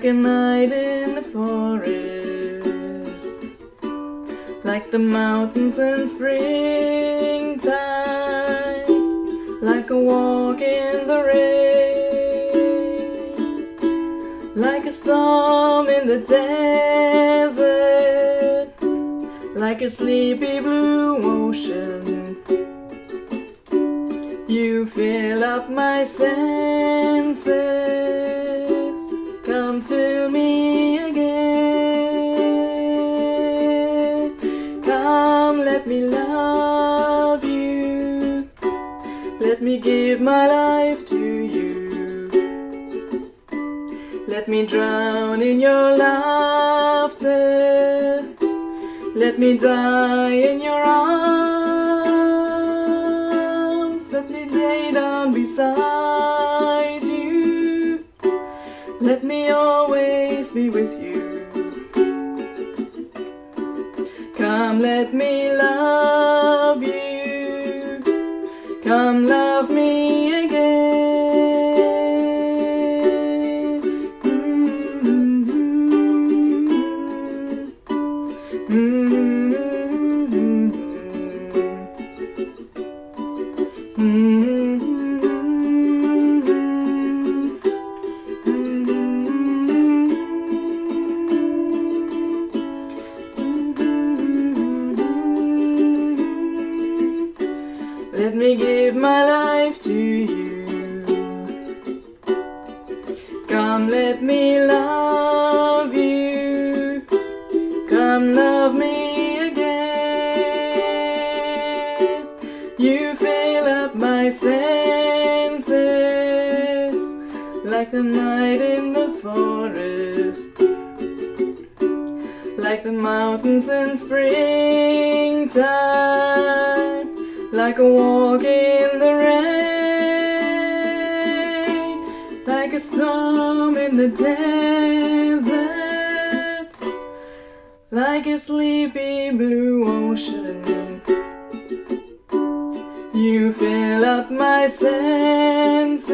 like a night in the forest, like the mountains in springtime, like a walk in the rain, like a storm in the desert, like a sleepy blue ocean. You fill up my senses, come fill me again. Come, let me love you, let me give my life to you. Let me drown in your laughter, let me die in your arms, let me lay down beside you, let me always be with you. Come, let me love you, come love me again. Let me give my life to you. Come, let me love you, come love me again. You fill up my senses, like the night in the forest, like the mountains in springtime, like a walk in the rain, like a storm in the desert, like a sleepy blue ocean. You fill up my senses,